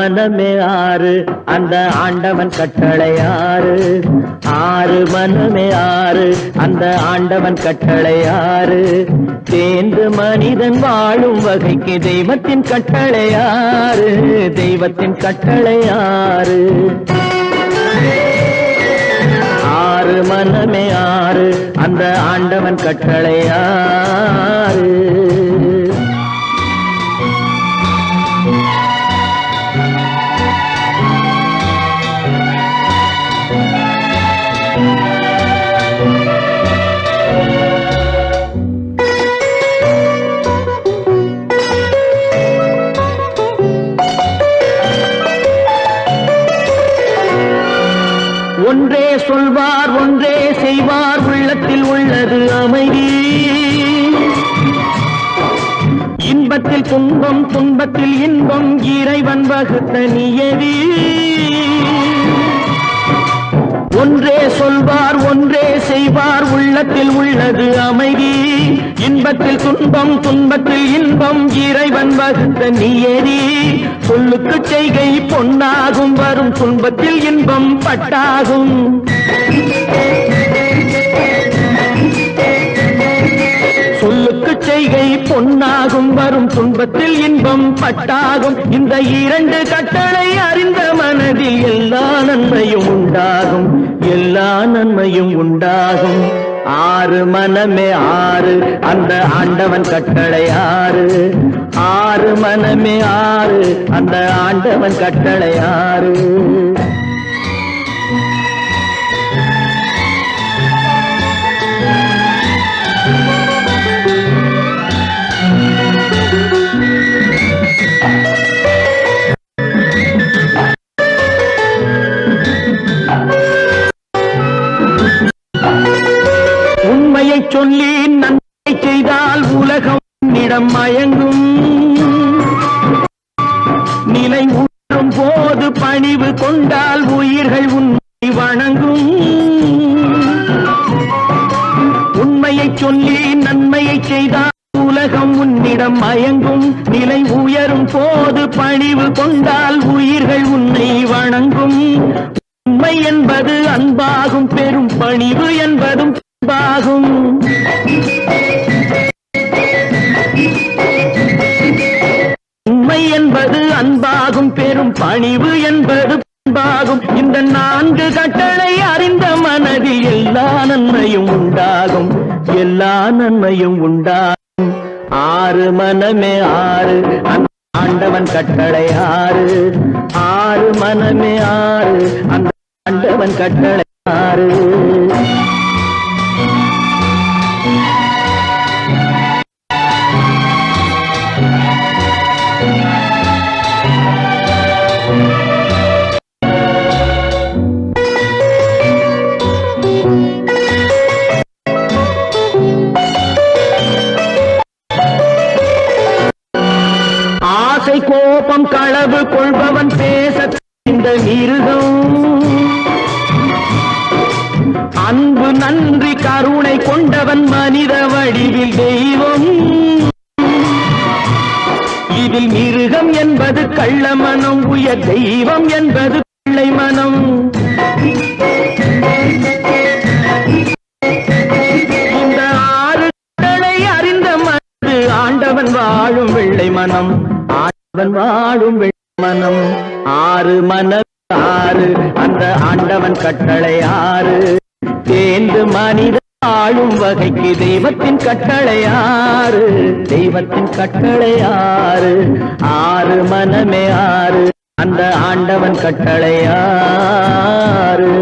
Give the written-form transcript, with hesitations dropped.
மனமே ஆறு அந்த ஆண்டவன் கட்டளை ஆறு. ஆறு மனமே ஆறு அந்த ஆண்டவன் கட்டளை ஆறு. தேர்ந்து மனிதன் வாழும் வகைக்கு தெய்வத்தின் கட்டளை ஆறு. தெய்வத்தின் கட்டளை ஆறு. ஆறு மனமே ஆறு அந்த ஆண்டவன் கட்டளை ஆறு. ஒன்றே சொல்வார் ஒன்றே செய்வார் உள்ளத்தில் உள்ளது அமைதி. இன்பத்தில் துன்பம் துன்பத்தில் இன்பம் இறைவன் வகுத்த நியதி. ஒன்றே சொல்வார் ஒன்றே செய்வார் உள்ளத்தில் உள்ளது அமைதி. இன்பத்தில் துன்பம் துன்பத்தில் இன்பம் இறைவன் வகுத்த நியதி. சொல்லுக்கு செய்கை பொன்னாகும் வரும் துன்பத்தில் இன்பம் பட்டாகும். சொல்லுக்கு செய்கை பொன்னாகும் வரும் துன்பத்தில் இன்பம் பட்டாகும். இந்த இரண்டு கட்டளை அறிந்த மனதில் எல்லா நன்மையும் உண்டாகும். எல்லா நன்மையும் உண்டாகும். ஆறு மனமே ஆறு அந்த ஆண்டவன் கட்டளை ஆறு. ஆறு மனமே ஆறு அந்த ஆண்டவன் கட்டளை ஆறு. உண்மையை சொல்லி நன்மை செய்தால் உலகம் உன்னிடம் மயங்கும். நிலை உணரும் போது பணிவு கொண்டால் உயிர்கள் உன்னை வணங்கும். உண்மையை சொல்லி நன்மையை செய்தால் உலகம் உன்னிடம் மயங்கும். நிலை உயரும் போது பணிவு கொண்டால் உயிர்கள் உன்னை வணங்கும். உண்மை என்பது அன்பாகும் பெரும் பணிவு என்பதும் அன்பாகும். உண்மை என்பது அன்பாகும் பெரும் பணிவு என்பது அன்பாகும். இந்த நான்கு கட்டளை அறிந்த மனதில் எல்லா நன்மையும் உண்டாகும். எல்லா நன்மையும் உண்டாகும். ஆறு மனமே ஆறு அந்த ஆண்டவன் கட்டளை ஆறு. ஆறு மனமே ஆறு அந்த ஆண்டவன் கட்டளை ஆறு. ஆசை கோபம் களவு கொள்பவன் பேச இந்த மிருகம். அன்பு நன்றி கருணை கொண்டவன் மனித வடிவில் தெய்வம். இதில் மிருகம் என்பது கள்ள மனம். உயர் தெய்வம் என்பது பிள்ளை மனம். இந்த ஆறு கட்டளை அறிந்த மனது ஆண்டவன் வாழும் வெள்ளை மனம். ஆண்டவன் வாழும் வெள்ளை மனம். ஆறு மனம் ஆறு அந்த ஆண்டவன் கட்டளை ஆறு. தேர்ந்து மனித ஆளும் வகைக்கு தெய்வத்தின் கட்டளை ஆறு. தெய்வத்தின் கட்டளை ஆறு. ஆறு மனமே ஆறு அந்த ஆண்டவன் கட்டளை ஆறு.